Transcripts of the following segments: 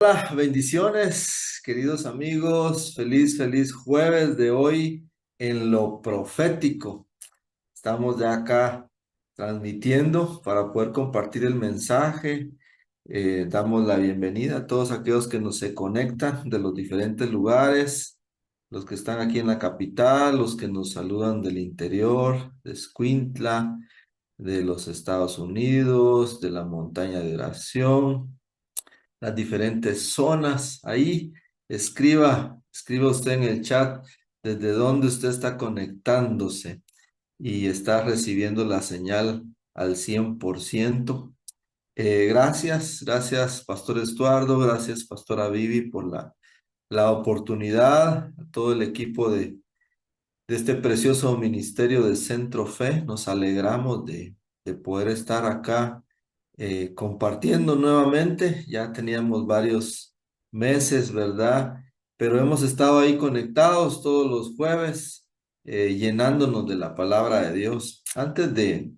Hola, bendiciones, queridos amigos. Feliz jueves de hoy en lo profético. Estamos ya acá transmitiendo para poder compartir el mensaje. Damos la bienvenida a todos aquellos que nos se conectan de los diferentes lugares, los que están aquí en la capital, los que nos saludan del interior, de Escuintla, de los Estados Unidos, de la montaña de oración, las diferentes zonas. Ahí escriba usted en el chat desde dónde usted está conectándose y está recibiendo la señal al 100%. Gracias, Pastor Estuardo, gracias, Pastora Vivi, por la oportunidad, a todo el equipo de este precioso ministerio de Centro Fe. Nos alegramos de poder estar acá compartiendo nuevamente. Ya teníamos varios meses, ¿verdad? Pero hemos estado ahí conectados todos los jueves, llenándonos de la palabra de Dios. Antes de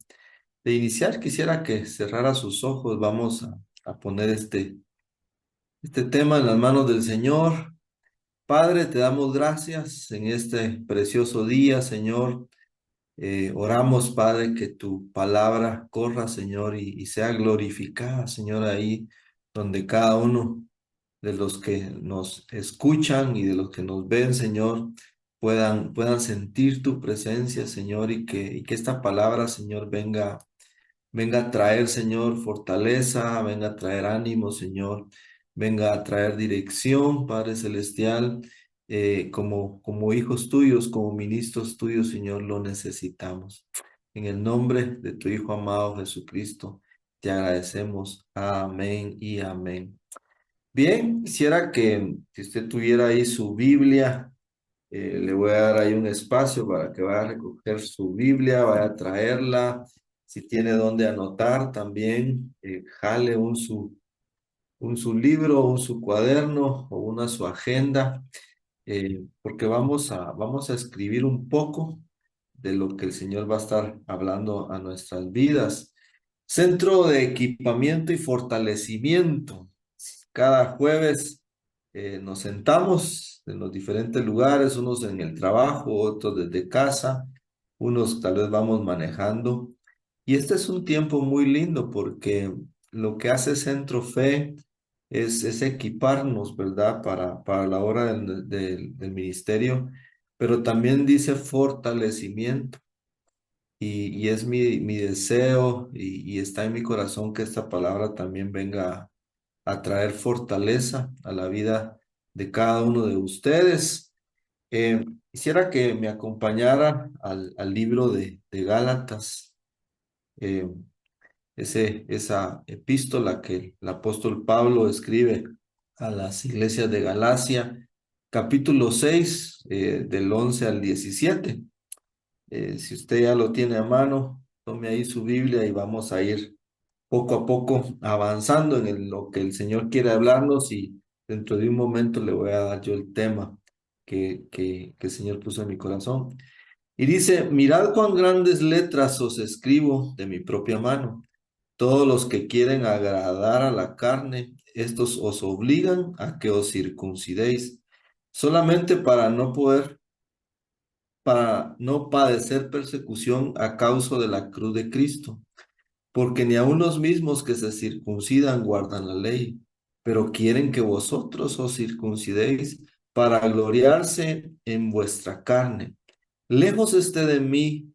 iniciar, quisiera que cerrara sus ojos. Vamos a poner este tema en las manos del Señor. Padre, te damos gracias en este precioso día, Señor. Oramos, Padre, que tu palabra corra, Señor, y sea glorificada, Señor, ahí donde cada uno de los que nos escuchan y de los que nos ven, Señor, puedan sentir tu presencia, Señor, y que esta palabra, Señor, venga a traer, Señor, fortaleza, venga a traer ánimo, Señor, venga a traer dirección, Padre Celestial. Como hijos tuyos, como ministros tuyos, Señor, lo necesitamos. En el nombre de tu Hijo amado Jesucristo, te agradecemos. Amén y amén. Bien, quisiera que si usted tuviera ahí su Biblia, le voy a dar ahí un espacio para que vaya a recoger su Biblia, vaya a traerla. Si tiene donde anotar también, jale un su libro, su cuaderno o una su agenda, porque vamos a escribir un poco de lo que el Señor va a estar hablando a nuestras vidas. Centro de equipamiento y fortalecimiento. Cada jueves nos sentamos en los diferentes lugares, unos en el trabajo, otros desde casa, unos tal vez vamos manejando. Y este es un tiempo muy lindo porque lo que hace Centro Fe es equiparnos, ¿verdad? Para la hora del ministerio, pero también dice fortalecimiento. Y es mi deseo y está en mi corazón que esta palabra también venga a traer fortaleza a la vida de cada uno de ustedes. Quisiera que me acompañara al libro de Gálatas, eh, esa epístola que el apóstol Pablo escribe a las iglesias de Galacia, capítulo 6, del 11 al 17. Si usted ya lo tiene a mano, tome ahí su Biblia y vamos a ir poco a poco avanzando en lo que el Señor quiere hablarnos, y dentro de un momento le voy a dar yo el tema que el Señor puso en mi corazón. Y dice: mirad cuán grandes letras os escribo de mi propia mano. Todos los que quieren agradar a la carne, estos os obligan a que os circuncidéis, solamente para no padecer persecución a causa de la cruz de Cristo. Porque ni aun los mismos que se circuncidan guardan la ley, pero quieren que vosotros os circuncidéis para gloriarse en vuestra carne. Lejos esté de mí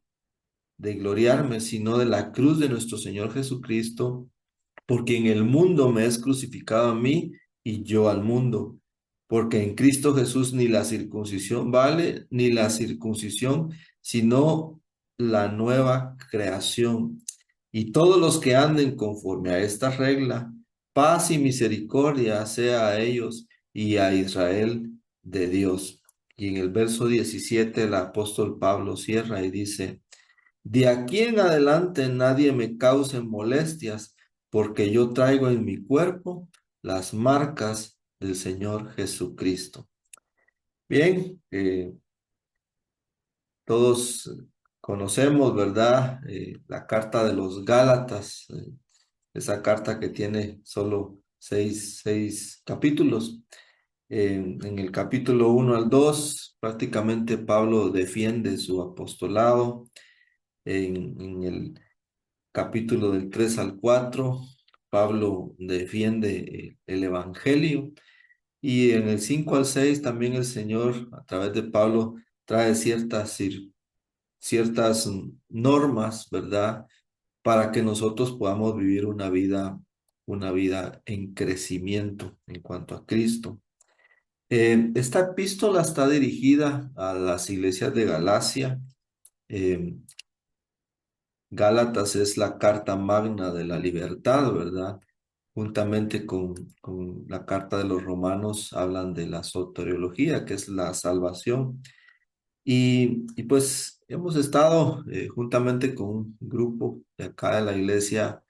de gloriarme, sino de la cruz de nuestro Señor Jesucristo, porque en el mundo me es crucificado a mí y yo al mundo. Porque en Cristo Jesús ni la circuncisión vale, ni la circuncisión, sino la nueva creación. Y todos los que anden conforme a esta regla, paz y misericordia sea a ellos y a Israel de Dios. Y en el verso 17 el apóstol Pablo cierra y dice: de aquí en adelante nadie me cause molestias, porque yo traigo en mi cuerpo las marcas del Señor Jesucristo. Bien, todos conocemos, ¿verdad? La carta de los Gálatas, esa carta que tiene solo seis capítulos. En el capítulo 1 al 2 prácticamente Pablo defiende su apostolado. En el capítulo del 3 al 4 Pablo defiende el evangelio. Y en el 5 al 6 también el Señor, a través de Pablo, trae ciertas normas, ¿verdad? Para que nosotros podamos vivir una vida en crecimiento en cuanto a Cristo. Esta epístola está dirigida a las iglesias de Galacia. Eh, Gálatas es la carta magna de la libertad, ¿verdad? Juntamente con la carta de los romanos hablan de la soteriología, que es la salvación. Y pues hemos estado juntamente con un grupo de acá de la iglesia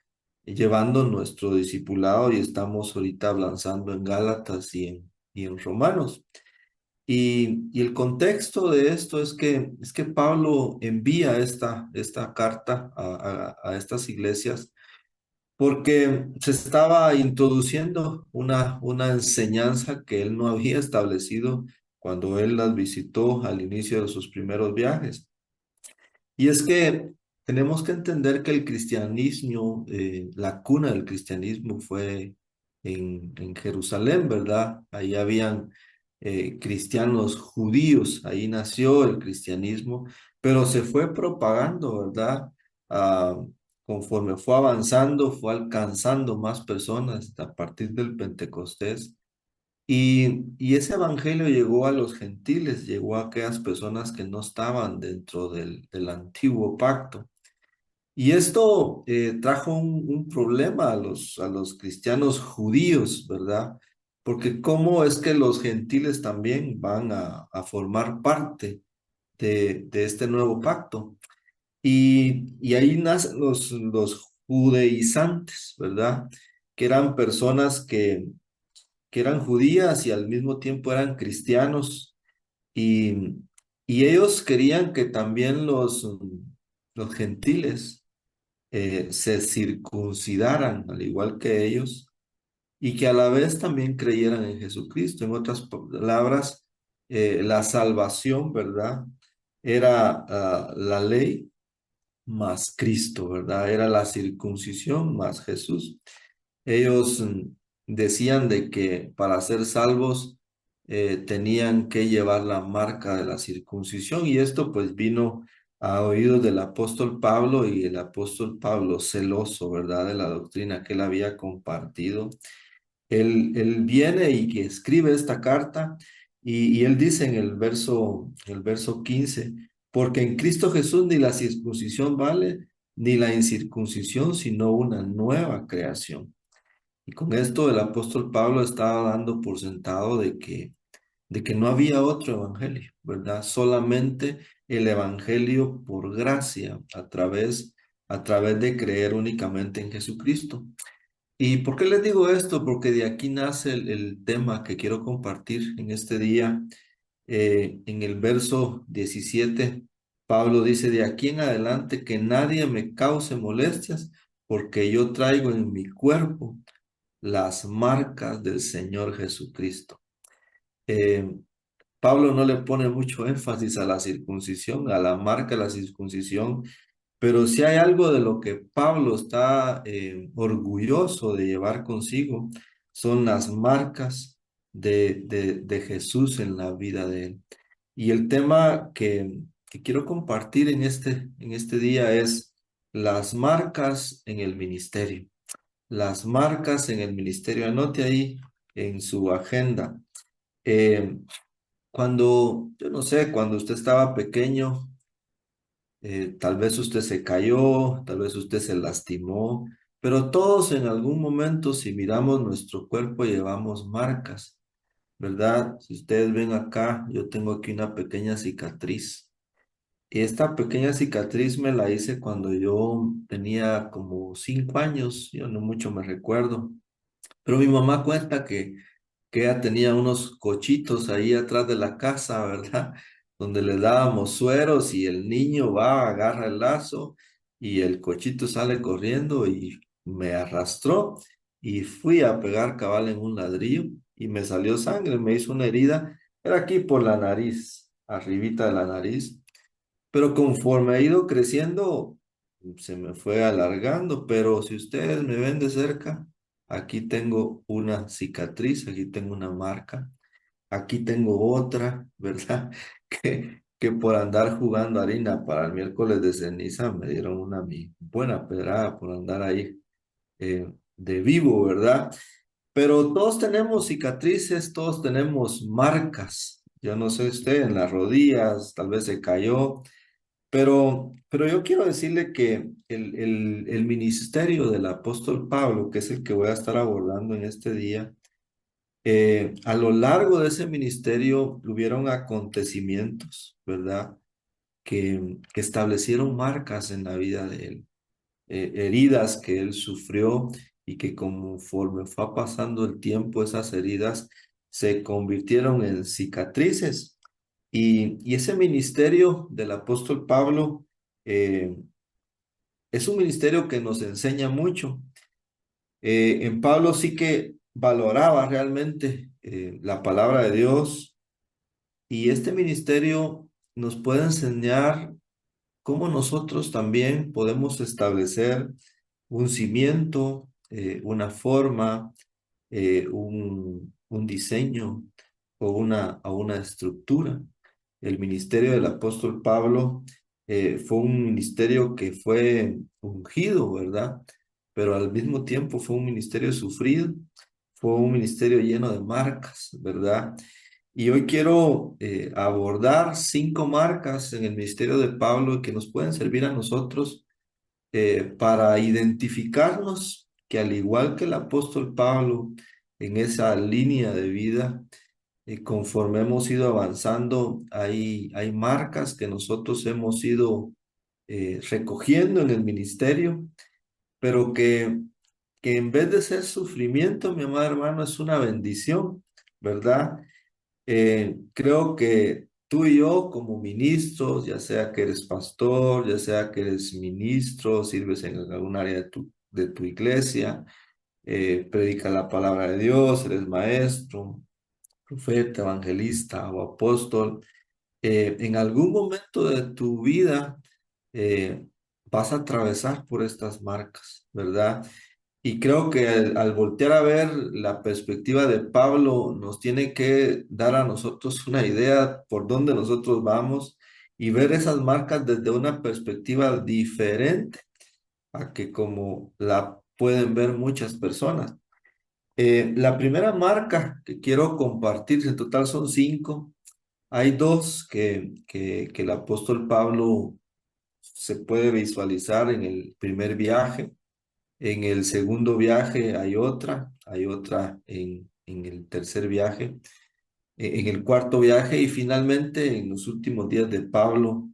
llevando nuestro discipulado y estamos ahorita avanzando en Gálatas y en Romanos. Y el contexto de esto es que Pablo envía esta carta a estas iglesias porque se estaba introduciendo una enseñanza que él no había establecido cuando él las visitó al inicio de sus primeros viajes. Y es que tenemos que entender que el cristianismo, la cuna del cristianismo fue en Jerusalén, ¿verdad? Ahí habían cristianos judíos, ahí nació el cristianismo, pero se fue propagando, ¿verdad? Ah, conforme fue avanzando, fue alcanzando más personas a partir del Pentecostés. Y ese evangelio llegó a los gentiles, llegó a aquellas personas que no estaban dentro del antiguo pacto. Y esto trajo un problema a los cristianos judíos, ¿verdad? Porque cómo es que los gentiles también van a formar parte de este nuevo pacto. Y ahí nacen los judaizantes, ¿verdad? Que eran personas que eran judías y al mismo tiempo eran cristianos y, y ellos querían que también los gentiles se circuncidaran al igual que ellos y que a la vez también creyeran en Jesucristo. En otras palabras, la salvación, ¿verdad? Era la ley más Cristo, ¿verdad? Era la circuncisión más Jesús. Ellos decían de que para ser salvos tenían que llevar la marca de la circuncisión y esto pues vino a oídos del apóstol Pablo y el apóstol Pablo celoso, ¿verdad? De la doctrina que él había compartido. Él viene y que escribe esta carta y él dice en el verso 15, porque en Cristo Jesús ni la circuncisión vale, ni la incircuncisión, sino una nueva creación. Y con esto el apóstol Pablo estaba dando por sentado de que no había otro evangelio, ¿verdad? Solamente el evangelio por gracia, a través de creer únicamente en Jesucristo. ¿Y por qué les digo esto? Porque de aquí nace el tema que quiero compartir en este día. En el verso 17, Pablo dice, de aquí en adelante que nadie me cause molestias, porque yo traigo en mi cuerpo las marcas del Señor Jesucristo. Eh, Pablo no le pone mucho énfasis a la circuncisión, a la marca de la circuncisión, pero si hay algo de lo que Pablo está orgulloso de llevar consigo, son las marcas de Jesús en la vida de él. Y el tema que quiero compartir en este día es las marcas en el ministerio. Las marcas en el ministerio. Anote ahí en su agenda. Eh, yo no sé, cuando usted estaba pequeño, tal vez usted se cayó, tal vez usted se lastimó, pero todos en algún momento, si miramos nuestro cuerpo, llevamos marcas, ¿verdad? Si ustedes ven acá, yo tengo aquí una pequeña cicatriz. Y esta pequeña cicatriz me la hice cuando yo tenía como 5 años, yo no mucho me recuerdo. Pero mi mamá cuenta que ella tenía unos cochitos ahí atrás de la casa, ¿verdad? Donde le dábamos sueros y el niño va, agarra el lazo y el cochito sale corriendo y me arrastró y fui a pegar cabal en un ladrillo y me salió sangre, me hizo una herida, era aquí por la nariz, arribita de la nariz, pero conforme ha ido creciendo, se me fue alargando, pero si ustedes me ven de cerca, aquí tengo una cicatriz, aquí tengo una marca. Aquí tengo otra, ¿verdad? Que por andar jugando harina para el miércoles de ceniza me dieron una buena pedrada por andar ahí de vivo, ¿verdad? Pero todos tenemos cicatrices, todos tenemos marcas. Yo no sé usted, en las rodillas, tal vez se cayó, pero yo quiero decirle que el ministerio del apóstol Pablo, que es el que voy a estar abordando en este día, a lo largo de ese ministerio hubieron acontecimientos, ¿verdad? Que establecieron marcas en la vida de él, heridas que él sufrió y que conforme fue pasando el tiempo, esas heridas se convirtieron en cicatrices. Y ese ministerio del apóstol Pablo es un ministerio que nos enseña mucho. En Pablo sí que valoraba realmente la palabra de Dios y este ministerio nos puede enseñar cómo nosotros también podemos establecer un cimiento, una forma, un diseño o una estructura. El ministerio del apóstol Pablo fue un ministerio que fue ungido, ¿verdad? Pero al mismo tiempo fue un ministerio sufrido, fue un ministerio lleno de marcas, ¿verdad? Y hoy quiero abordar 5 marcas en el ministerio de Pablo que nos pueden servir a nosotros para identificarnos que al igual que el apóstol Pablo en esa línea de vida, conforme hemos ido avanzando, hay marcas que nosotros hemos ido recogiendo en el ministerio, pero que en vez de ser sufrimiento, mi amado hermano, es una bendición, ¿verdad? Creo que tú y yo como ministros, ya sea que eres pastor, ya sea que eres ministro, sirves en algún área de tu iglesia, predica la palabra de Dios, eres maestro, profeta, evangelista o apóstol, en algún momento de tu vida eh, vas a atravesar por estas marcas, ¿verdad? Y creo que al voltear a ver la perspectiva de Pablo, nos tiene que dar a nosotros una idea por dónde nosotros vamos y ver esas marcas desde una perspectiva diferente a que como la pueden ver muchas personas. La primera marca que quiero compartir, en total son 5, hay dos que el apóstol Pablo se puede visualizar en el primer viaje. En el segundo viaje hay otra en el tercer viaje, en el cuarto viaje y finalmente en los últimos días de Pablo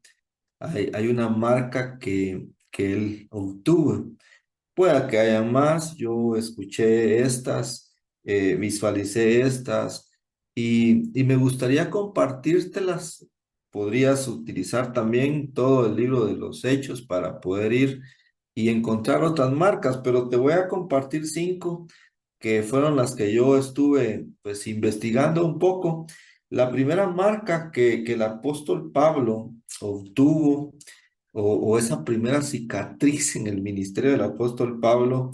hay una marca que él obtuvo. Pueda que haya más, yo escuché estas, visualicé estas y me gustaría compartírtelas. Podrías utilizar también todo el libro de los Hechos para poder ir y encontrar otras marcas, pero te voy a compartir 5 que fueron las que yo estuve pues investigando un poco. La primera marca que el apóstol Pablo obtuvo o esa primera cicatriz en el ministerio del apóstol Pablo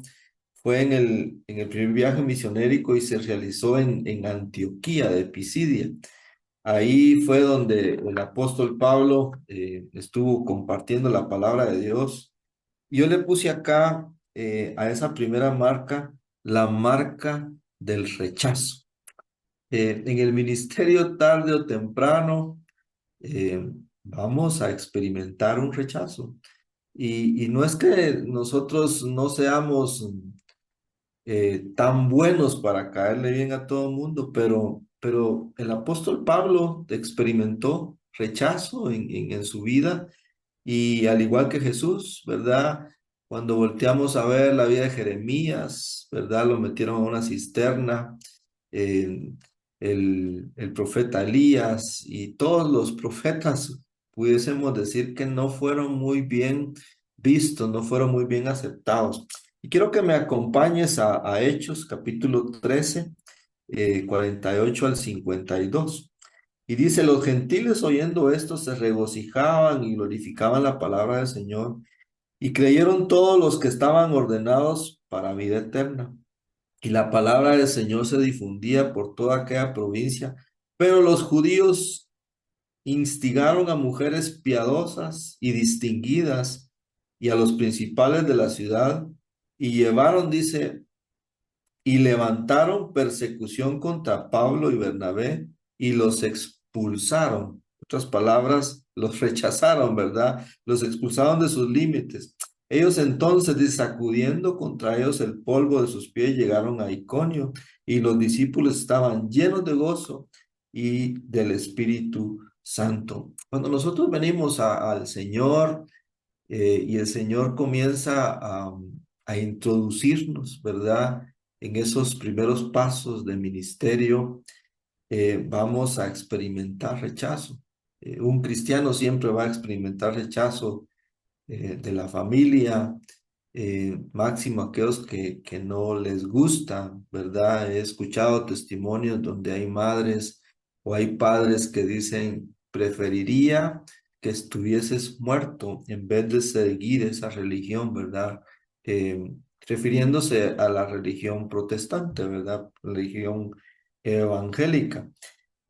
fue en el primer viaje misionérico y se realizó en Antioquía de Pisidia. Ahí fue donde el apóstol Pablo estuvo compartiendo la palabra de Dios. Yo le puse acá a esa primera marca la marca del rechazo. En el ministerio tarde o temprano eh, vamos a experimentar un rechazo. Y no es que nosotros no seamos tan buenos para caerle bien a todo el mundo, pero el apóstol Pablo experimentó rechazo en su vida y al igual que Jesús, ¿verdad? Cuando volteamos a ver la vida de Jeremías, ¿verdad? Lo metieron a una cisterna, eh, el profeta Elías y todos los profetas, pudiésemos decir que no fueron muy bien vistos, no fueron muy bien aceptados. Y quiero que me acompañes a Hechos, capítulo 13, 48 al 52. Y dice, los gentiles oyendo esto se regocijaban y glorificaban la palabra del Señor, y creyeron todos los que estaban ordenados para vida eterna. Y la palabra del Señor se difundía por toda aquella provincia, pero los judíos instigaron a mujeres piadosas y distinguidas y a los principales de la ciudad y llevaron, dice, y levantaron persecución contra Pablo y Bernabé y los expulsaron. En otras palabras, los rechazaron, ¿verdad? Los expulsaron de sus límites. Ellos entonces, sacudiendo contra ellos el polvo de sus pies, llegaron a Iconio y los discípulos estaban llenos de gozo y del Espíritu Santo. Cuando nosotros venimos al Señor, y el Señor comienza a introducirnos, ¿verdad? En esos primeros pasos de ministerio, vamos a experimentar rechazo. Un cristiano siempre va a experimentar rechazo de la familia, máximo aquellos que no les gusta, ¿verdad? He escuchado testimonios donde hay madres o hay padres que dicen, preferiría que estuvieses muerto en vez de seguir esa religión, ¿verdad? Eh, refiriéndose a la religión protestante, ¿verdad? Religión evangélica.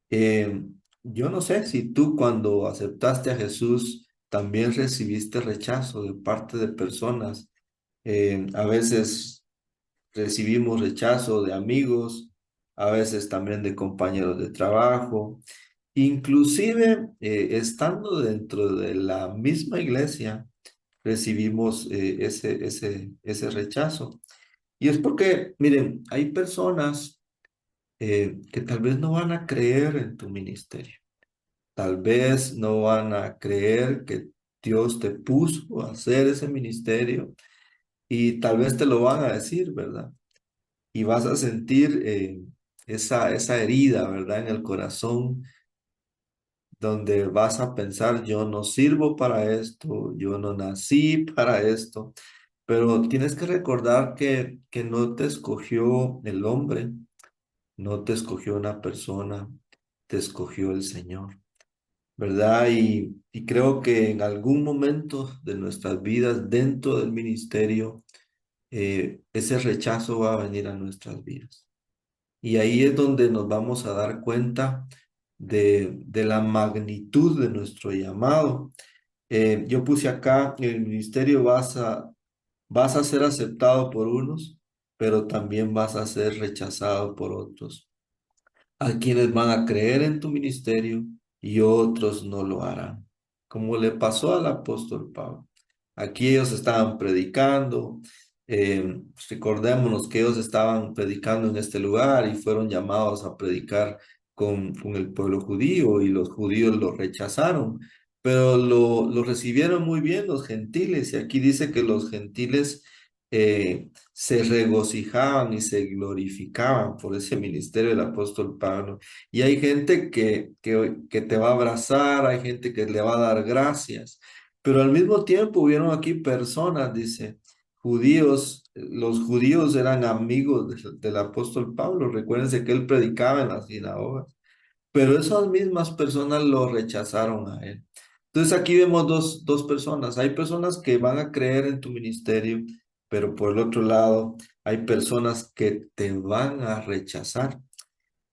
Eh, yo no sé si tú cuando aceptaste a Jesús también recibiste rechazo de parte de personas. A veces recibimos rechazo de amigos, a veces también de compañeros de trabajo, inclusive estando dentro de la misma iglesia, recibimos ese rechazo. Y es porque, miren, hay personas que tal vez no van a creer en tu ministerio. Tal vez no van a creer que Dios te puso a hacer ese ministerio y tal vez te lo van a decir, ¿verdad? Y vas a sentir esa herida, ¿verdad? En el corazón, donde vas a pensar, yo no sirvo para esto, yo no nací para esto, pero tienes que recordar que no te escogió el hombre, no te escogió una persona, te escogió el Señor. ¿Verdad? Y creo que en algún momento de nuestras vidas, dentro del ministerio, ese rechazo va a venir a nuestras vidas. Y ahí es donde nos vamos a dar cuenta de la magnitud de nuestro llamado. Yo puse acá, en el ministerio vas a ser aceptado por unos, pero también vas a ser rechazado por otros. Hay quienes van a creer en tu ministerio y otros no lo harán, como le pasó al apóstol Pablo. Aquí ellos estaban predicando, recordémonos que ellos estaban predicando en este lugar y fueron llamados a predicar con el pueblo judío y los judíos lo rechazaron, pero lo recibieron muy bien los gentiles y aquí dice que los gentiles se regocijaban y se glorificaban por ese ministerio del apóstol Pablo. Y hay gente que te va a abrazar, hay gente que le va a dar gracias, pero al mismo tiempo hubieron aquí personas, dice, judíos, los judíos eran amigos del apóstol Pablo, recuérdense que él predicaba en las sinagogas, pero esas mismas personas lo rechazaron a él. Entonces aquí vemos dos personas. Hay personas que van a creer en tu ministerio, pero por el otro lado, hay personas que te van a rechazar.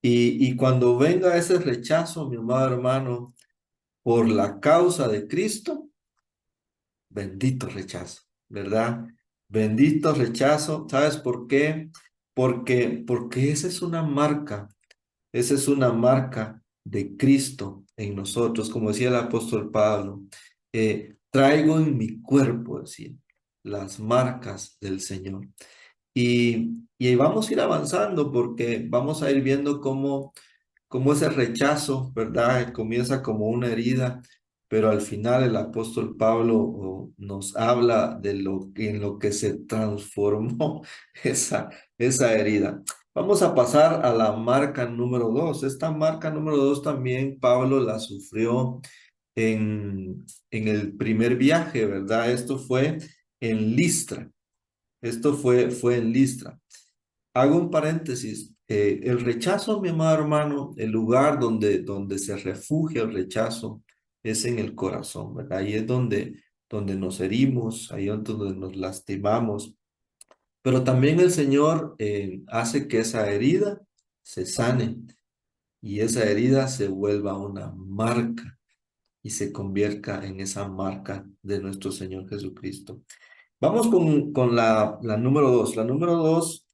Y cuando venga ese rechazo, mi amado hermano, por la causa de Cristo, bendito rechazo, ¿verdad? Bendito rechazo. ¿Sabes por qué? Porque esa es una marca. Esa es una marca de Cristo en nosotros, como decía el apóstol Pablo. Traigo en mi cuerpo, decía, las marcas del Señor. Y vamos a ir avanzando porque vamos a ir viendo cómo ese rechazo, ¿verdad? Comienza como una herida, pero al final el apóstol Pablo nos habla de en lo que se transformó esa herida. Vamos a pasar a la marca número 2. Esta marca número 2 también Pablo la sufrió en el primer viaje, ¿verdad? Esto fue en Listra. Esto fue en Listra. Hago un paréntesis. El rechazo, mi amado hermano, el lugar donde se refugia el rechazo es en el corazón, ¿verdad? Ahí es donde nos herimos, ahí es donde nos lastimamos. Pero también el Señor hace que esa herida se sane y esa herida se vuelva una marca y se convierta en esa marca de nuestro Señor Jesucristo. Vamos con la número dos. La número dos,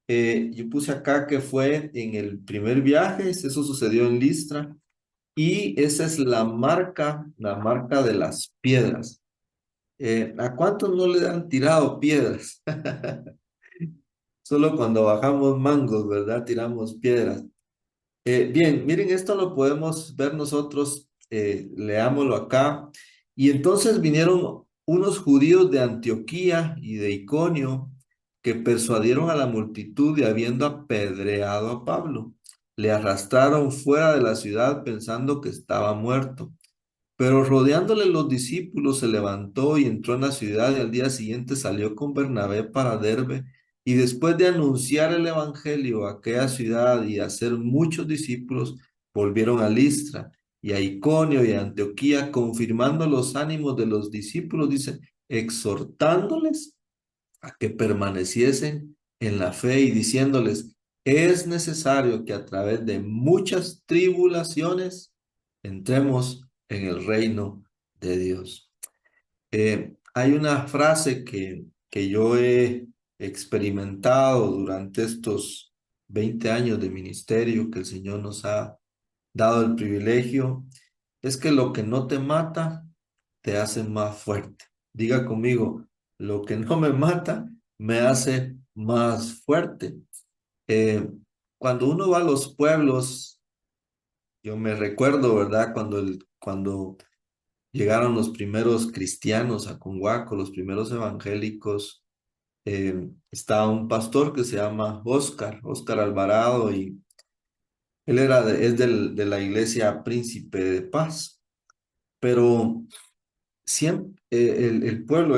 yo puse acá que fue en el primer viaje, eso sucedió en Listra, y esa es la marca de las piedras. ¿A cuántos no le han tirado piedras? Solo cuando bajamos mangos, ¿verdad? Tiramos piedras. Bien, miren, esto lo podemos ver nosotros, leámoslo acá. Y entonces vinieron unos judíos de Antioquía y de Iconio que persuadieron a la multitud y habiendo apedreado a Pablo, le arrastraron fuera de la ciudad pensando que estaba muerto. Pero rodeándole los discípulos se levantó y entró en la ciudad y al día siguiente salió con Bernabé para Derbe y después de anunciar el evangelio a aquella ciudad y hacer muchos discípulos, volvieron a Listra y a Iconio y a Antioquía, confirmando los ánimos de los discípulos, dice, exhortándoles a que permaneciesen en la fe y diciéndoles, es necesario que a través de muchas tribulaciones entremos en el reino de Dios. Hay una frase que yo he experimentado durante estos 20 años de ministerio que el Señor nos ha dado el privilegio, es que lo que no te mata te hace más fuerte. Diga conmigo, lo que no me mata me hace más fuerte. Eh, Cuando uno va a los pueblos, yo me recuerdo, ¿verdad? Cuando llegaron los primeros cristianos a Conguaco, los primeros evangélicos, estaba un pastor que se llama Óscar Alvarado, y él es de la iglesia Príncipe de Paz, pero siempre el pueblo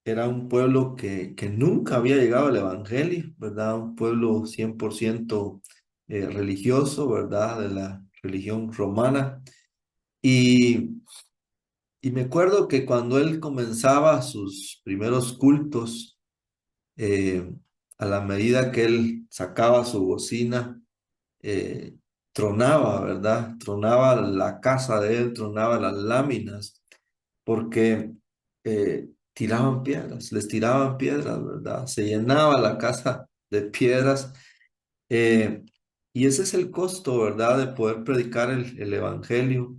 era un pueblo que nunca había llegado al evangelio, ¿verdad? Un pueblo 100% religioso, ¿verdad? De la religión romana. Y Y me acuerdo que cuando él comenzaba sus primeros cultos, eh, a la medida que él sacaba su bocina, eh, tronaba, ¿verdad? Tronaba la casa de él, tronaba las láminas, porque les tiraban piedras, ¿verdad? Se llenaba la casa de piedras. eh, y ese es el costo, ¿verdad? De poder predicar el evangelio.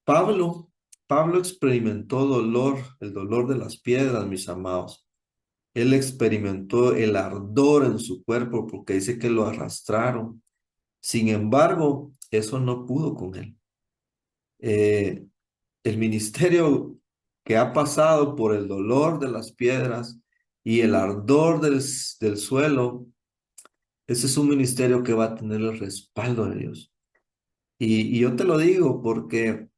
Pablo experimentó dolor, el dolor de las piedras, mis amados. Él experimentó el ardor en su cuerpo porque dice que lo arrastraron. Sin embargo, eso no pudo con él. Eh, el ministerio que ha pasado por el dolor de las piedras y el ardor del suelo, ese es un ministerio que va a tener el respaldo de Dios. Y yo te lo digo porque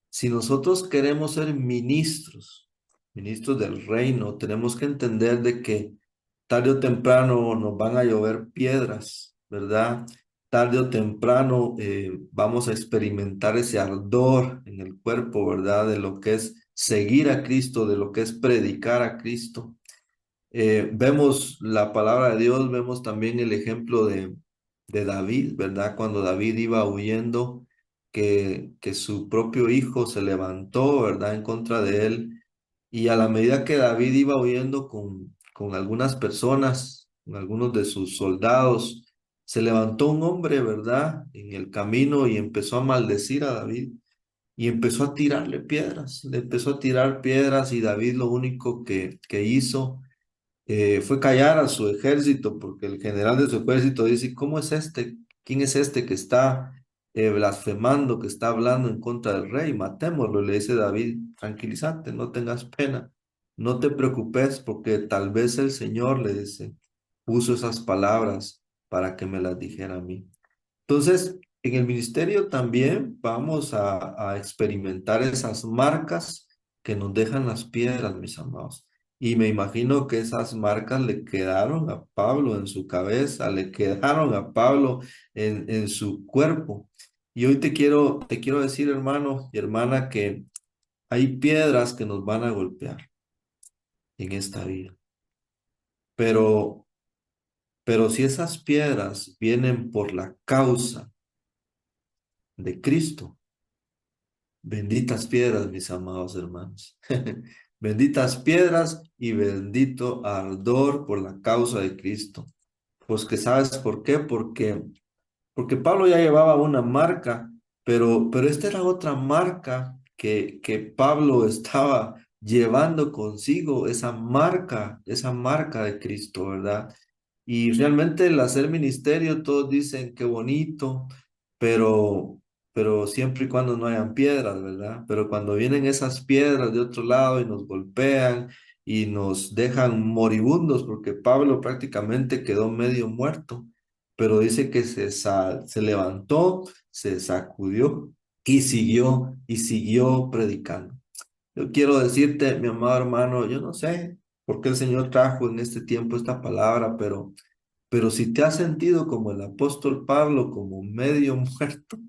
si nosotros queremos ser ministros del reino, tenemos que entender de que tarde o temprano nos van a llover piedras, ¿verdad? Tarde o temprano vamos a experimentar ese ardor en el cuerpo, ¿verdad? De lo que es seguir a Cristo, de lo que es predicar a Cristo. Vemos la palabra de Dios, vemos también el ejemplo de David, ¿verdad? Cuando David iba huyendo, que su propio hijo se levantó, ¿verdad? En contra de él. Y a la medida que David iba huyendo con algunas personas, con algunos de sus soldados, se levantó un hombre, ¿verdad? En el camino y empezó a maldecir a David. Y empezó a tirarle piedras, le empezó a tirar piedras y David lo único que hizo fue callar a su ejército, porque el general de su ejército dice, ¿cómo es este? ¿Quién es este que está blasfemando, que está hablando en contra del rey? Matémoslo. Le dice David, tranquilízate, no tengas pena, no te preocupes, porque tal vez el Señor, le dice, puso esas palabras para que me las dijera a mí. Entonces, en el ministerio también vamos a experimentar esas marcas que nos dejan las piedras, mis amados. Y me imagino que esas marcas le quedaron a Pablo en su cabeza, le quedaron a Pablo en su cuerpo. Y hoy te quiero decir, hermano y hermana, que hay piedras que nos van a golpear en esta vida. Pero, pero si esas piedras vienen por la causa de Cristo, benditas piedras, mis amados hermanos. Benditas piedras y bendito ardor por la causa de Cristo. Pues que sabes por qué, porque Pablo ya llevaba una marca, pero esta era otra marca que Pablo estaba llevando consigo, esa marca de Cristo, ¿verdad? Y realmente el hacer ministerio, todos dicen qué bonito, pero, pero siempre y cuando no hayan piedras, ¿verdad? Pero cuando vienen esas piedras de otro lado y nos golpean y nos dejan moribundos, porque Pablo prácticamente quedó medio muerto, pero dice que se levantó, se sacudió y siguió predicando. Yo quiero decirte, mi amado hermano, yo no sé por qué el Señor trajo en este tiempo esta palabra, pero si te has sentido como el apóstol Pablo, como medio muerto,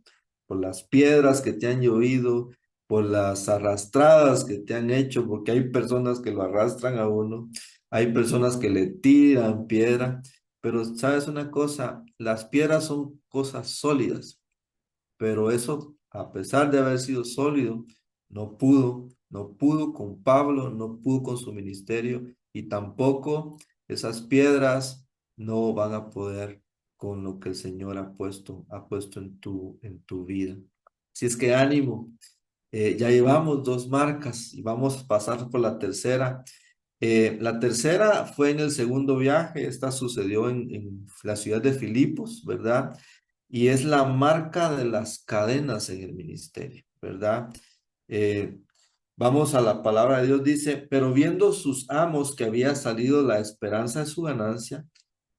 por las piedras que te han llovido, por las arrastradas que te han hecho, porque hay personas que lo arrastran a uno, hay personas que le tiran piedra, pero sabes una cosa, las piedras son cosas sólidas, pero eso, a pesar de haber sido sólido, no pudo con Pablo, no pudo con su ministerio y tampoco esas piedras no van a poder con lo que el Señor ha puesto en tu vida. Si es que ánimo, ya llevamos dos marcas y vamos a pasar por la tercera. La tercera fue en el segundo viaje, esta sucedió en la ciudad de Filipos, ¿verdad? Y es la marca de las cadenas en el ministerio, ¿verdad? Eh, Vamos a la palabra de Dios, dice, pero viendo sus amos que había salido la esperanza de su ganancia,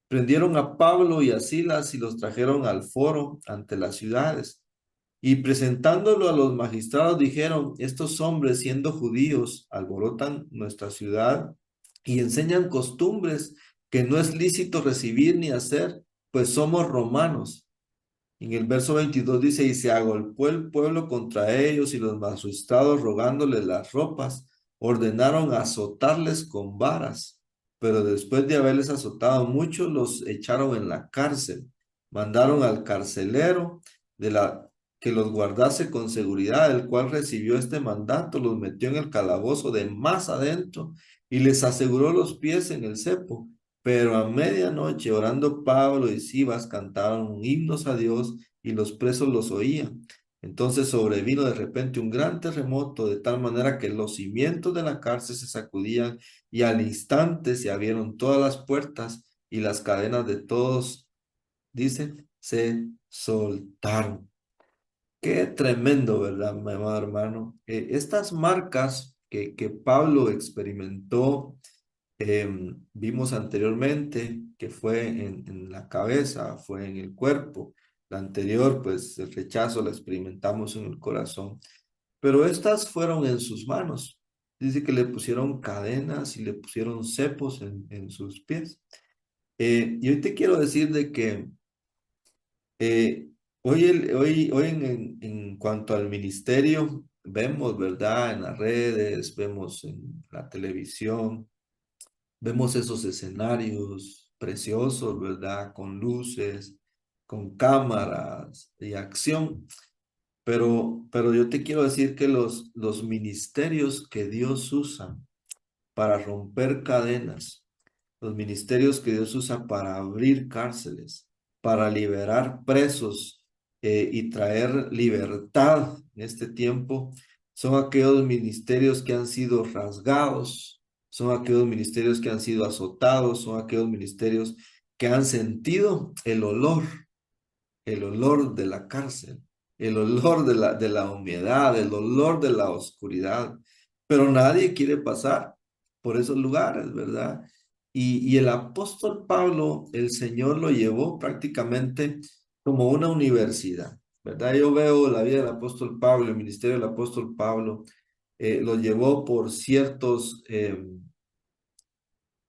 prendieron a Pablo y a Silas y los trajeron al foro ante las ciudades. Y presentándolo a los magistrados dijeron, estos hombres siendo judíos alborotan nuestra ciudad y enseñan costumbres que no es lícito recibir ni hacer, pues somos romanos. En el verso 22 dice, y se agolpó el pueblo contra ellos y los magistrados rogándoles las ropas, ordenaron azotarles con varas, pero después de haberles azotado mucho, los echaron en la cárcel. Mandaron al carcelero de la que los guardase con seguridad, el cual recibió este mandato, los metió en el calabozo de más adentro y les aseguró los pies en el cepo. Pero a medianoche, orando Pablo y Silas, cantaron himnos a Dios y los presos los oían. Entonces sobrevino de repente un gran terremoto, de tal manera que los cimientos de la cárcel se sacudían y al instante se abrieron todas las puertas y las cadenas de todos, dice, se soltaron. Qué tremendo, ¿verdad, mi amado hermano? Estas marcas que Pablo experimentó, vimos anteriormente que fue en la cabeza, fue en el cuerpo. La anterior, pues el rechazo la experimentamos en el corazón. Pero estas fueron en sus manos. Dice que le pusieron cadenas y le pusieron cepos en sus pies. Y hoy te quiero decir de que hoy en cuanto al ministerio, vemos, ¿verdad? En las redes, vemos en la televisión, vemos esos escenarios preciosos, ¿verdad? Con luces, con cámaras y acción. Pero yo te quiero decir que los ministerios que Dios usa para romper cadenas, los ministerios que Dios usa para abrir cárceles, para liberar presos y traer libertad en este tiempo, son aquellos ministerios que han sido rasgados, son aquellos ministerios que han sido azotados, son aquellos ministerios que han sentido el olor de la cárcel, el olor de la humedad, el olor de la oscuridad. Pero nadie quiere pasar por esos lugares, ¿verdad? Y el apóstol Pablo, el Señor lo llevó prácticamente como una universidad, ¿verdad? Yo veo la vida del apóstol Pablo, el ministerio del apóstol Pablo, lo llevó por ciertos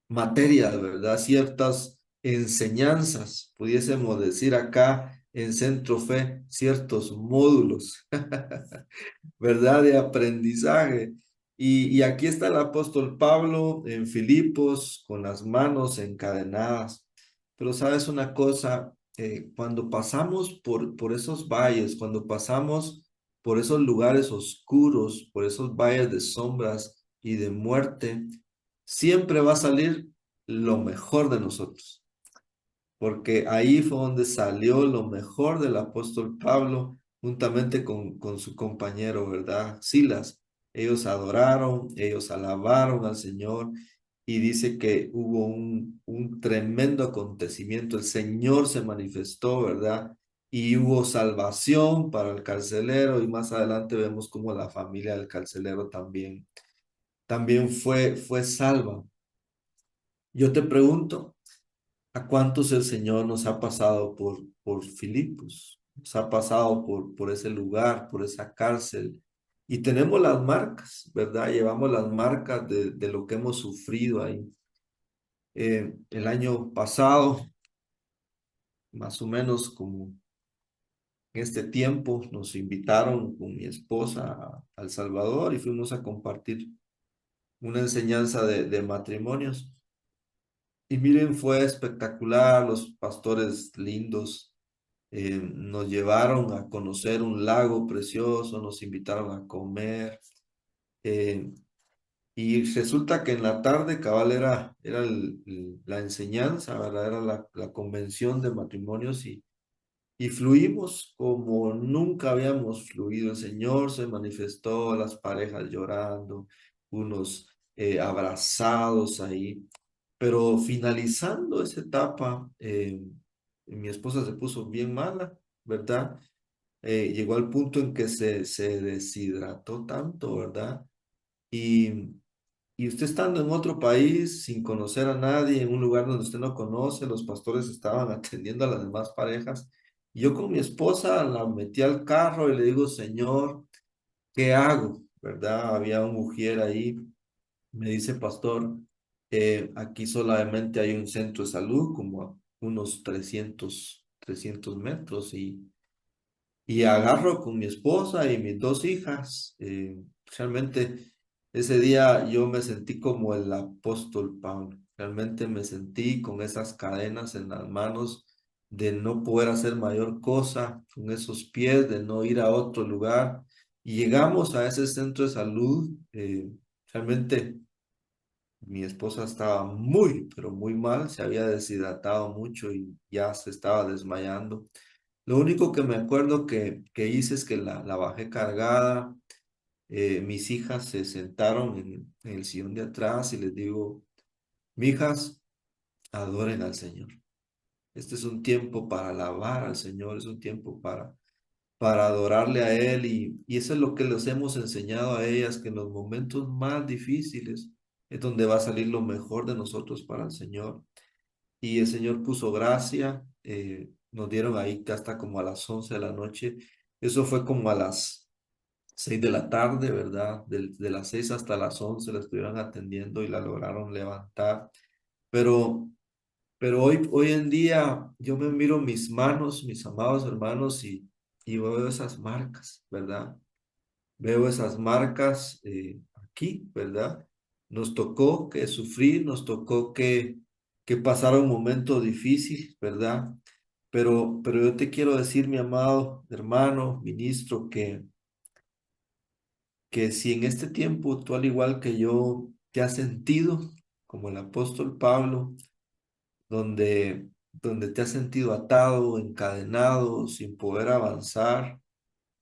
materias, ¿verdad? Ciertas enseñanzas, pudiésemos decir acá en Centro Fe, ciertos módulos, ¿verdad? De aprendizaje. Y aquí está el apóstol Pablo en Filipos con las manos encadenadas. Pero sabes una cosa, cuando pasamos por esos valles, cuando pasamos por esos lugares oscuros, por esos valles de sombras y de muerte, siempre va a salir lo mejor de nosotros, porque ahí fue donde salió lo mejor del apóstol Pablo, juntamente con su compañero, ¿verdad? Silas. Ellos adoraron, ellos alabaron al Señor y dice que hubo un tremendo acontecimiento. El Señor se manifestó, ¿verdad? Y hubo salvación para el carcelero y más adelante vemos cómo la familia del carcelero también fue salva. Yo te pregunto, ¿a cuántos el Señor nos ha pasado por Filipos? Nos ha pasado por ese lugar, por esa cárcel. Y tenemos las marcas, ¿verdad? Llevamos las marcas de lo que hemos sufrido ahí. El año pasado, más o menos como en este tiempo, nos invitaron con mi esposa a El Salvador y fuimos a compartir una enseñanza de matrimonios. Y miren, fue espectacular, los pastores lindos. Nos llevaron a conocer un lago precioso, nos invitaron a comer. eh, y resulta que en la tarde, cabal, era la enseñanza, ¿verdad? Era la convención de matrimonios y fluimos como nunca habíamos fluido. El Señor se manifestó, las parejas llorando, unos abrazados ahí. Pero finalizando esa etapa, mi esposa se puso bien mala, ¿verdad? Llegó al punto en que se deshidrató tanto, ¿verdad? Y, y usted estando en otro país sin conocer a nadie, en un lugar donde usted no conoce, los pastores estaban atendiendo a las demás parejas. Y yo con mi esposa la metí al carro y le digo, Señor, ¿qué hago? ¿Verdad? Había un mujer ahí, me dice, pastor, aquí solamente hay un centro de salud, como a unos 300 metros, y agarro con mi esposa y mis dos hijas. Realmente ese día yo me sentí como el apóstol Pablo. Realmente me sentí con esas cadenas en las manos de no poder hacer mayor cosa, con esos pies, de no ir a otro lugar. Y llegamos a ese centro de salud. Realmente mi esposa estaba muy, pero muy mal, se había deshidratado mucho y ya se estaba desmayando. Lo único que me acuerdo que hice es que la bajé cargada. Mis hijas se sentaron en el sillón de atrás y les digo, mijas, adoren al Señor. Este es un tiempo para alabar al Señor, es un tiempo para adorarle a Él y eso es lo que les hemos enseñado a ellas, que en los momentos más difíciles es donde va a salir lo mejor de nosotros para el Señor. Y el Señor puso gracia, nos dieron ahí hasta como a las 11 de la noche. Eso fue como a las 6 de la tarde, ¿verdad? De las 6 hasta las 11 la estuvieron atendiendo y la lograron levantar. Pero, pero hoy en día yo me miro mis manos, mis amados hermanos, y veo esas marcas, ¿verdad? Veo esas marcas aquí, ¿verdad? Nos tocó que sufrir, nos tocó que pasar un momento difícil, ¿verdad? Pero yo te quiero decir, mi amado hermano, ministro, que si en este tiempo tú al igual que yo te has sentido como el apóstol Pablo, donde te has sentido atado, encadenado, sin poder avanzar,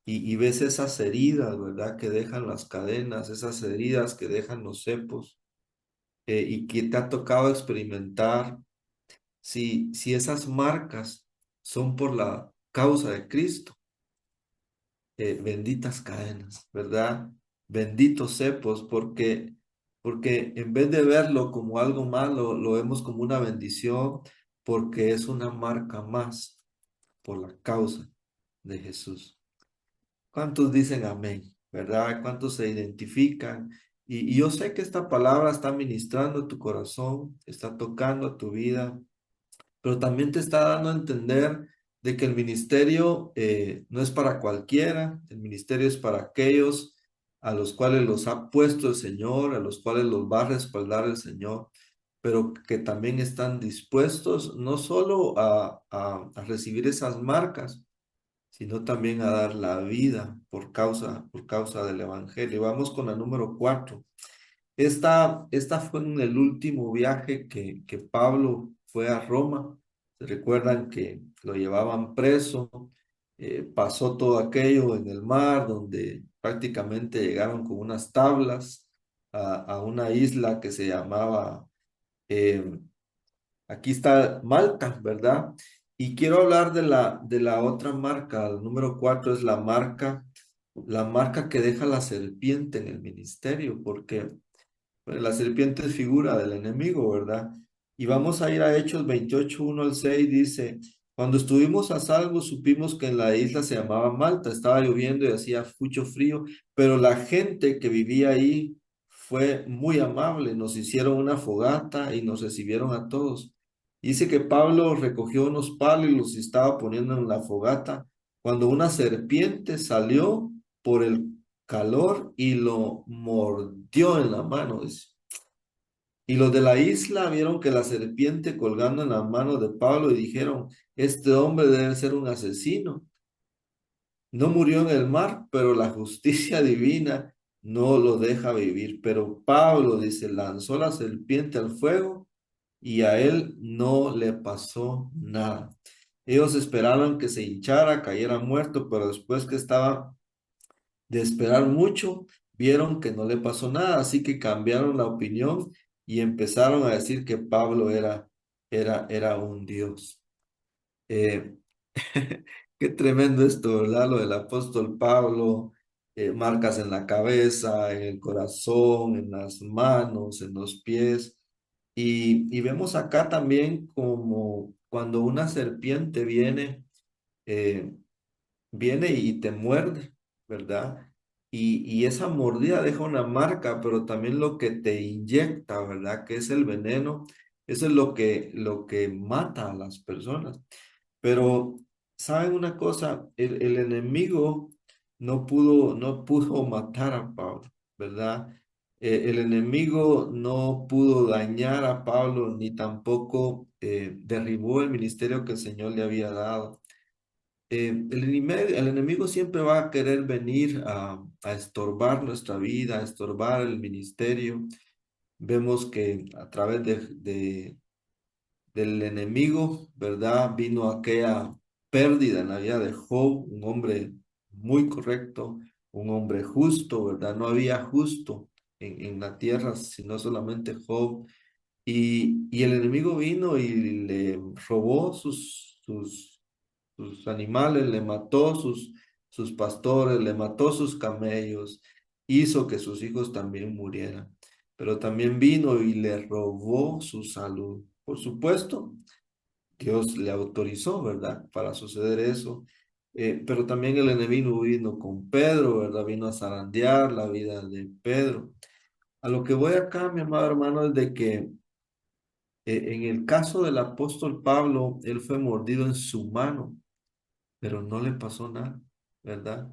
y ves esas heridas, ¿verdad? Que dejan las cadenas, esas heridas que dejan los cepos, y que te ha tocado experimentar, si esas marcas son por la causa de Cristo, benditas cadenas, ¿verdad? Benditos cepos, porque en vez de verlo como algo malo, lo vemos como una bendición, porque es una marca más por la causa de Jesús. ¿Cuántos dicen amén? ¿Verdad? ¿Cuántos se identifican? Y yo sé que esta palabra está ministrando a tu corazón, está tocando a tu vida, pero también te está dando a entender de que el ministerio no es para cualquiera, el ministerio es para aquellos a los cuales los ha puesto el Señor, a los cuales los va a respaldar el Señor, pero que también están dispuestos no solo a recibir esas marcas, sino también a dar la vida por causa del Evangelio. Vamos con la número 4. Esta fue en el último viaje que Pablo fue a Roma. ¿Se recuerdan que lo llevaban preso? Pasó todo aquello en el mar, donde prácticamente llegaron con unas tablas a una isla que se llamaba, eh, aquí está Malta, ¿verdad? Y quiero hablar de la otra marca. El número 4 es la marca que deja la serpiente en el ministerio, porque pues, la serpiente es figura del enemigo, ¿verdad? Y vamos a ir a Hechos 28, 1 al 6, dice, cuando estuvimos a salvo supimos que en la isla se llamaba Malta, estaba lloviendo y hacía mucho frío, pero la gente que vivía ahí fue muy amable, nos hicieron una fogata y nos recibieron a todos. Dice que Pablo recogió unos palos y los estaba poniendo en la fogata, cuando una serpiente salió por el calor y lo mordió en la mano. Dice. Y los de la isla vieron que la serpiente colgando en la mano de Pablo y dijeron, este hombre debe ser un asesino. No murió en el mar, pero la justicia divina no lo deja vivir. Pero Pablo, dice, lanzó la serpiente al fuego y a él no le pasó nada. Ellos esperaron que se hinchara, cayera muerto, pero después que estaba de esperar mucho, vieron que no le pasó nada, así que cambiaron la opinión y empezaron a decir que Pablo era un dios. Eh, qué tremendo esto, ¿verdad? Lo del apóstol Pablo, marcas en la cabeza, en el corazón, en las manos, en los pies. Y vemos acá también como cuando una serpiente eh, viene y te muerde, ¿verdad? Y esa mordida deja una marca, pero también lo que te inyecta, ¿verdad? Que es el veneno, eso es lo que mata a las personas. Pero, ¿saben una cosa? El enemigo no pudo matar a Pablo, ¿verdad? El enemigo no pudo dañar a Pablo, ni tampoco derribó el ministerio que el Señor le había dado. El enemigo siempre va a querer venir a estorbar nuestra vida, a estorbar el ministerio. Vemos que a través del enemigo, ¿verdad? Vino aquella pérdida en la vida de Job, un hombre muy correcto, un hombre justo, ¿verdad? No había justo en la tierra, sino solamente Job. Y el enemigo vino y le robó sus animales, le mató sus pastores, le mató sus camellos, hizo que sus hijos también murieran. Pero también vino y le robó su salud. Por supuesto, Dios le autorizó, ¿verdad? Para suceder eso. Pero también el enemigo vino con Pedro, ¿verdad? Vino a zarandear la vida de Pedro. A lo que voy acá, mi amado hermano, es de que en el caso del apóstol Pablo, él fue mordido en su mano, pero no le pasó nada, ¿verdad?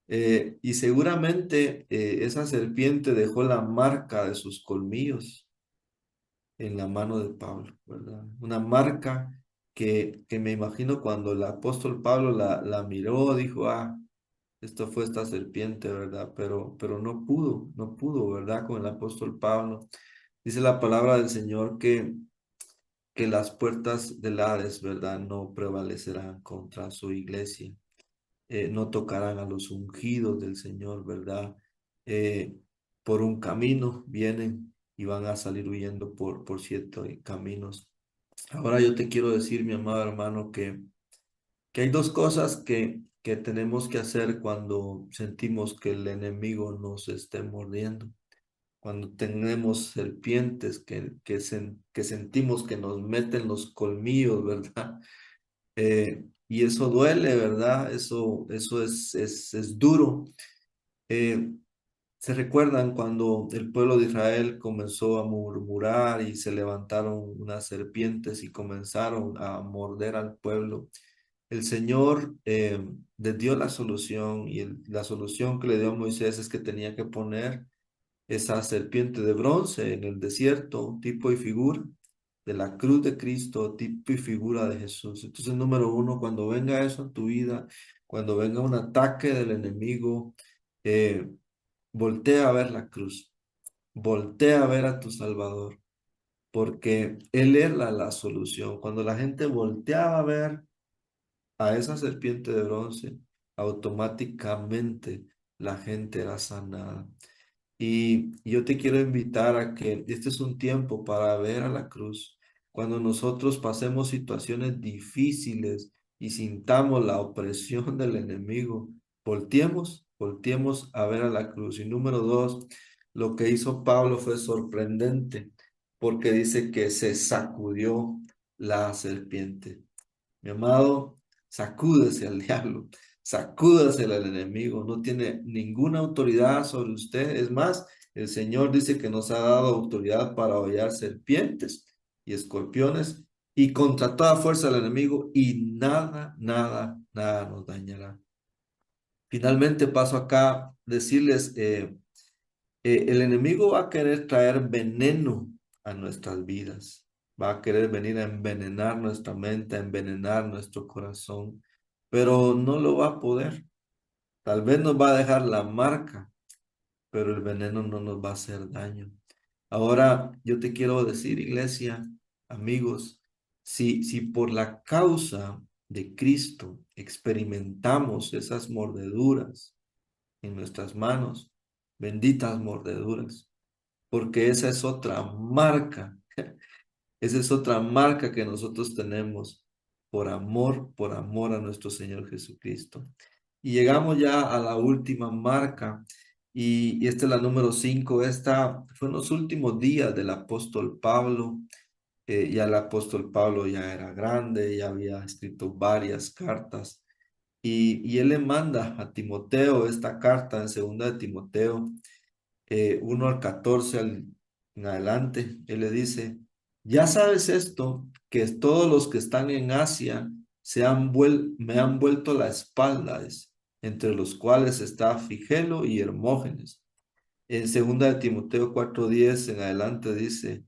Y seguramente esa serpiente dejó la marca de sus colmillos en la mano de Pablo, ¿verdad? Una marca que me imagino cuando el apóstol Pablo la miró, dijo, ah, esto fue esta serpiente, ¿verdad? Pero no pudo, ¿verdad? Con el apóstol Pablo. Dice la palabra del Señor que las puertas del Hades, ¿verdad? No prevalecerán contra su iglesia. No tocarán a los ungidos del Señor, ¿verdad? Eh, por un camino vienen y van a salir huyendo por siete caminos. Ahora yo te quiero decir, mi amado hermano, que hay dos cosas que tenemos que hacer cuando sentimos que el enemigo nos esté mordiendo. Cuando tenemos serpientes que sentimos que nos meten los colmillos, ¿verdad? Y eso duele, ¿verdad? Eso es duro. Eh, ¿Se recuerdan cuando el pueblo de Israel comenzó a murmurar y se levantaron unas serpientes y comenzaron a morder al pueblo? El Señor les dio la solución y la solución que le dio a Moisés es que tenía que poner esa serpiente de bronce en el desierto, tipo y figura de la cruz de Cristo, tipo y figura de Jesús. Entonces, número uno, cuando venga eso en tu vida, cuando venga un ataque del enemigo, eh, voltea a ver la cruz, voltea a ver a tu Salvador, porque Él es la solución. Cuando la gente volteaba a ver a esa serpiente de bronce, automáticamente la gente era sanada. Y yo te quiero invitar a que este es un tiempo para ver a la cruz. Cuando nosotros pasemos situaciones difíciles y sintamos la opresión del enemigo, volteemos a ver a la cruz. Y número dos, lo que hizo Pablo fue sorprendente porque dice que se sacudió la serpiente. Mi amado, sacúdese al diablo, sacúdase al enemigo, no tiene ninguna autoridad sobre usted. Es más, el Señor dice que nos ha dado autoridad para hollar serpientes y escorpiones y contra toda fuerza del enemigo y nada nos dañará. Finalmente paso acá decirles, el enemigo va a querer traer veneno a nuestras vidas, va a querer venir a envenenar nuestra mente, a envenenar nuestro corazón, pero no lo va a poder. Tal vez nos va a dejar la marca, pero el veneno no nos va a hacer daño. Ahora yo te quiero decir, iglesia, amigos, si por la causa de Cristo experimentamos esas mordeduras en nuestras manos, benditas mordeduras, porque esa es otra marca, esa es otra marca que nosotros tenemos por amor a nuestro Señor Jesucristo. Y llegamos ya a la última marca, y esta es la número 5. Esta fue en los últimos días del apóstol Pablo. Ya el apóstol Pablo ya era grande, ya había escrito varias cartas, y él le manda a Timoteo esta carta en segunda de Timoteo 1 al 14 en adelante. Él le dice, ya sabes esto, que todos los que están en Asia me han vuelto la espalda, entre los cuales está Figelo y Hermógenes. En segunda de Timoteo 4:10 en adelante dice,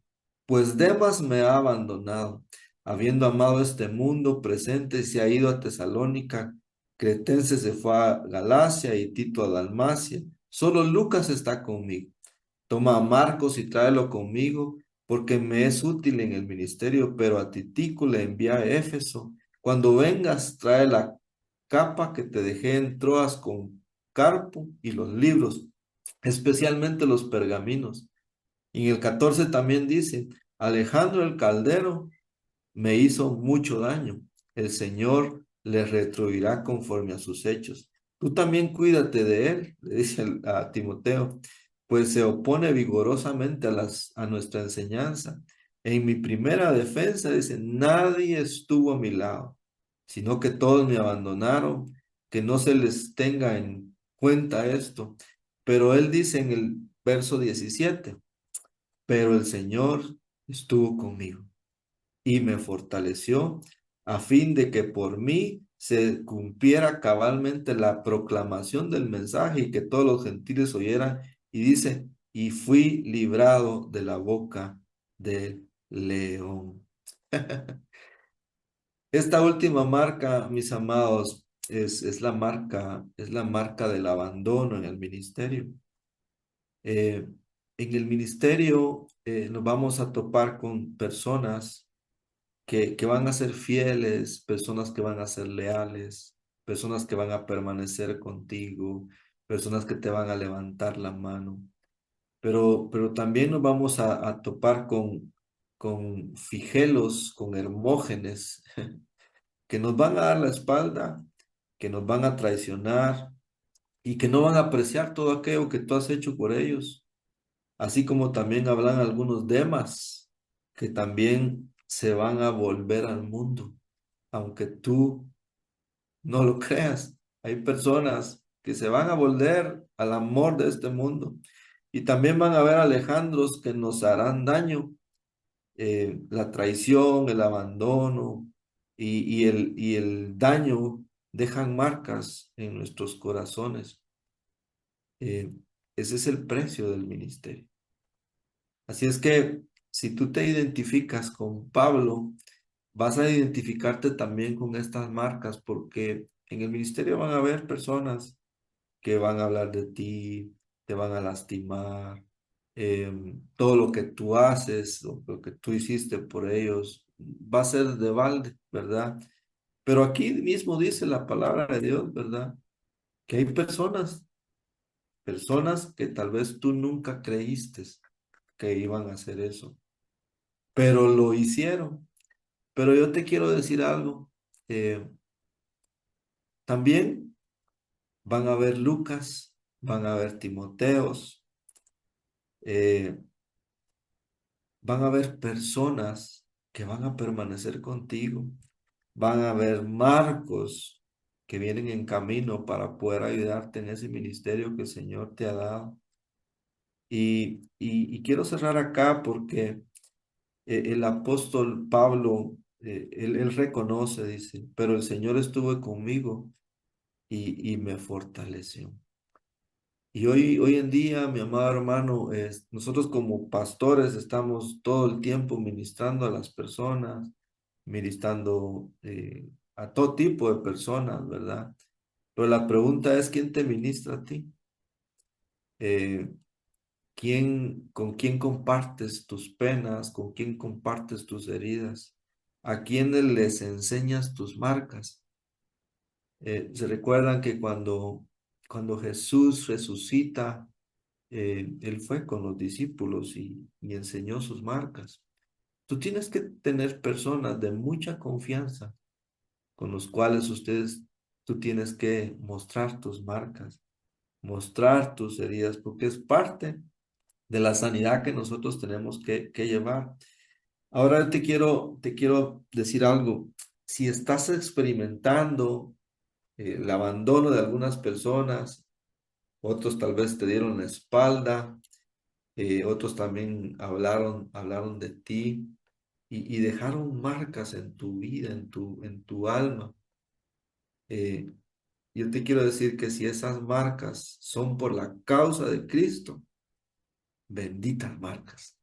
pues Demas me ha abandonado, habiendo amado este mundo presente, se ha ido a Tesalónica, Cretense se fue a Galacia y Tito a Dalmacia. Solo Lucas está conmigo. Toma a Marcos y tráelo conmigo, porque me es útil en el ministerio, pero a Titico le envía a Éfeso. Cuando vengas, trae la capa que te dejé en Troas con Carpo y los libros, especialmente los pergaminos. Y en el 14 también dice, Alejandro el Caldero me hizo mucho daño. El Señor le retribuirá conforme a sus hechos. Tú también cuídate de él, le dice a Timoteo, pues se opone vigorosamente a nuestra enseñanza. En mi primera defensa, dice, nadie estuvo a mi lado, sino que todos me abandonaron, que no se les tenga en cuenta esto. Pero él dice en el verso 17, pero el Señor estuvo conmigo y me fortaleció a fin de que por mí se cumpliera cabalmente la proclamación del mensaje y que todos los gentiles oyeran. Y dice, y fui librado de la boca del león. Esta última marca, mis amados, es la marca del abandono en el ministerio. Eh, en el ministerio nos vamos a topar con personas que van a ser fieles, personas que van a ser leales, personas que van a permanecer contigo, personas que te van a levantar la mano. Pero también nos vamos a topar con figelos, con hermógenes, que nos van a dar la espalda, que nos van a traicionar y que no van a apreciar todo aquello que tú has hecho por ellos. Así como también hablan algunos demás que también se van a volver al mundo, aunque tú no lo creas. Hay personas que se van a volver al amor de este mundo. Y también van a haber Alejandros que nos harán daño, la traición, el abandono y el daño dejan marcas en nuestros corazones. Eh, Ese es el precio del ministerio. Así es que si tú te identificas con Pablo, vas a identificarte también con estas marcas, porque en el ministerio van a haber personas que van a hablar de ti, te van a lastimar, todo lo que tú haces, lo que tú hiciste por ellos, va a ser de balde, ¿verdad? Pero aquí mismo dice la palabra de Dios, ¿verdad? Que hay personas que tal vez tú nunca creíste que iban a hacer eso, pero lo hicieron. Pero yo te quiero decir algo, eh, también van a haber Lucas, van a haber Timoteos, eh, van a haber personas que van a permanecer contigo, van a haber Marcos que vienen en camino para poder ayudarte en ese ministerio que el Señor te ha dado. Y quiero cerrar acá porque el apóstol Pablo, él reconoce, dice, pero el Señor estuvo conmigo y me fortaleció. Y hoy en día, mi amado hermano, nosotros como pastores estamos todo el tiempo ministrando a las personas, ministrando a todo tipo de personas, ¿verdad? Pero la pregunta es, ¿quién te ministra a ti? Eh, con quién compartes tus penas? ¿Con quién compartes tus heridas? ¿A quiénes les enseñas tus marcas? Se recuerdan que cuando Jesús resucita, él fue con los discípulos y enseñó sus marcas. Tú tienes que tener personas de mucha confianza con los cuales tú tienes que mostrar tus marcas, mostrar tus heridas, porque es parte de la sanidad que nosotros tenemos que llevar. Ahora te quiero decir algo. Si estás experimentando el abandono de algunas personas, otros tal vez te dieron la espalda, otros también hablaron de ti y dejaron marcas en tu vida, en tu alma. Eh, yo te quiero decir que si esas marcas son por la causa de Cristo, benditas marcas.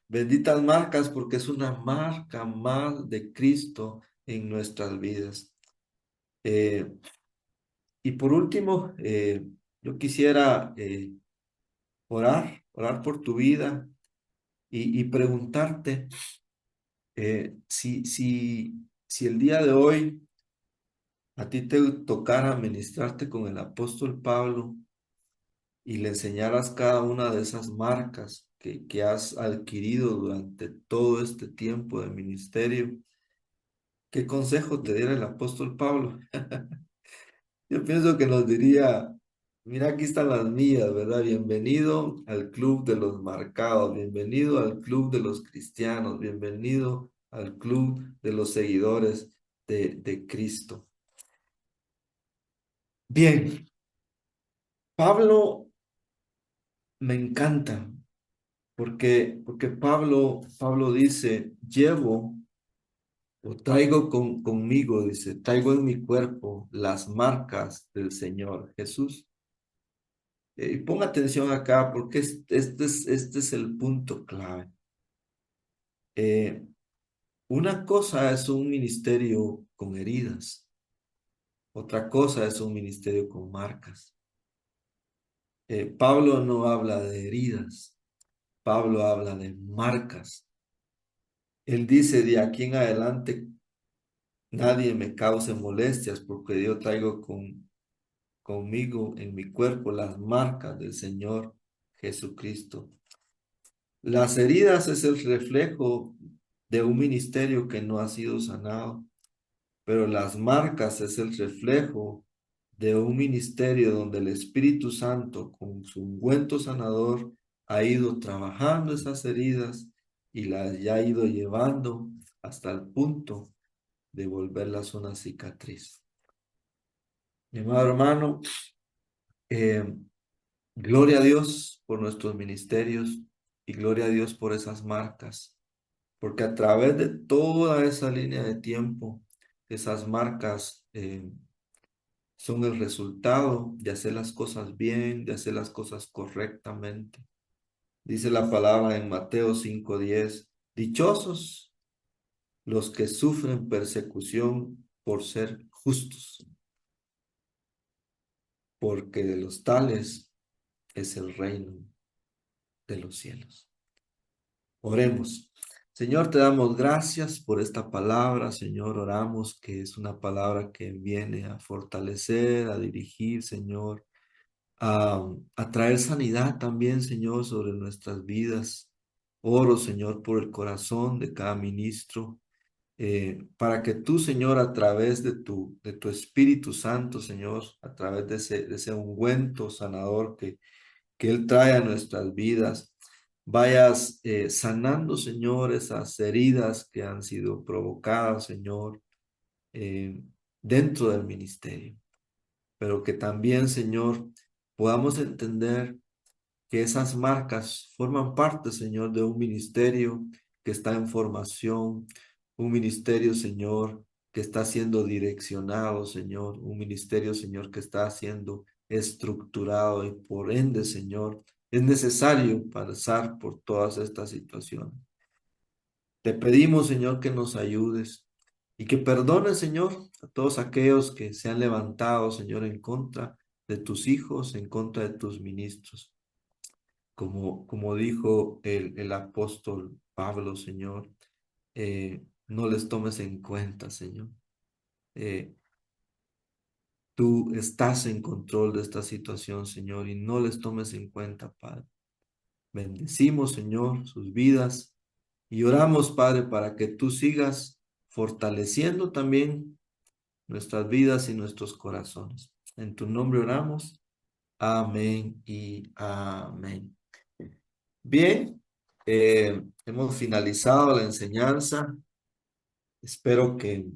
Benditas marcas porque es una marca más de Cristo en nuestras vidas. Eh, y por último, yo quisiera orar por tu vida y preguntarte si el día de hoy a ti te tocara ministrarte con el apóstol Pablo y le enseñaras cada una de esas marcas que has adquirido durante todo este tiempo de ministerio, ¿qué consejo te diera el apóstol Pablo? Yo pienso que nos diría, mira, aquí están las mías, ¿verdad? Bienvenido al club de los marcados, bienvenido al club de los cristianos, bienvenido al club de los seguidores de Cristo. Bien, Pablo me encanta porque Pablo dice, llevo o traigo conmigo, dice, traigo en mi cuerpo las marcas del Señor Jesús. Y pon atención acá porque este es el punto clave. Eh, una cosa es un ministerio con heridas, otra cosa es un ministerio con marcas. Pablo no habla de heridas, Pablo habla de marcas. Él dice, de aquí en adelante nadie me cause molestias porque yo traigo conmigo en mi cuerpo las marcas del Señor Jesucristo. Las heridas es el reflejo de un ministerio que no ha sido sanado, pero las marcas es el reflejo de un ministerio donde el Espíritu Santo, con su ungüento sanador, ha ido trabajando esas heridas y las ya ha ido llevando hasta el punto de volverlas una cicatriz. Mi amado hermano, Eh, Gloria a Dios por nuestros ministerios y gloria a Dios por esas marcas, porque a través de toda esa línea de tiempo, esas marcas son el resultado de hacer las cosas bien, de hacer las cosas correctamente. Dice la palabra en Mateo 5:10, dichosos los que sufren persecución por ser justos, porque de los tales es el reino de los cielos. Oremos. Señor, te damos gracias por esta palabra. Señor, oramos que es una palabra que viene a fortalecer, a dirigir, Señor, a traer sanidad también, Señor, sobre nuestras vidas. Oro, Señor, por el corazón de cada ministro, para que tú, Señor, a través de tu Espíritu Santo, Señor, a través de ese ungüento sanador que Él trae a nuestras vidas, vayas sanando, Señor, esas heridas que han sido provocadas, Señor, eh, dentro del ministerio. Pero que también, Señor, podamos entender que esas marcas forman parte, Señor, de un ministerio que está en formación, un ministerio, Señor, que está siendo direccionado, Señor, un ministerio, Señor, que está siendo estructurado y por ende, Señor, es necesario pasar por todas estas situaciones. Te pedimos, Señor, que nos ayudes y que perdones, Señor, a todos aquellos que se han levantado, Señor, en contra de tus hijos, en contra de tus ministros. Como dijo el apóstol Pablo, Señor, no les tomes en cuenta, Señor. Eh, Tú estás en control de esta situación, Señor, y no les tomes en cuenta, Padre. Bendecimos, Señor, sus vidas y oramos, Padre, para que tú sigas fortaleciendo también nuestras vidas y nuestros corazones. En tu nombre oramos. Amén y amén. Bien, hemos finalizado la enseñanza. Espero que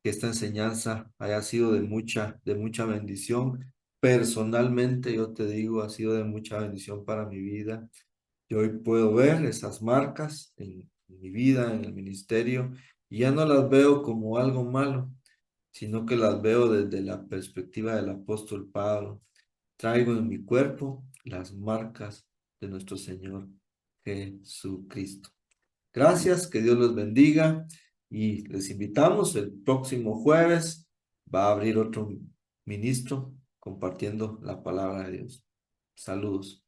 esta enseñanza haya sido de mucha bendición. Personalmente, yo te digo, ha sido de mucha bendición para mi vida. Yo hoy puedo ver esas marcas en mi vida, en el ministerio, y ya no las veo como algo malo, sino que las veo desde la perspectiva del apóstol Pablo. Traigo en mi cuerpo las marcas de nuestro Señor Jesucristo. Gracias, que Dios los bendiga y les invitamos el próximo jueves. Va a abrir otro ministro compartiendo la palabra de Dios. Saludos.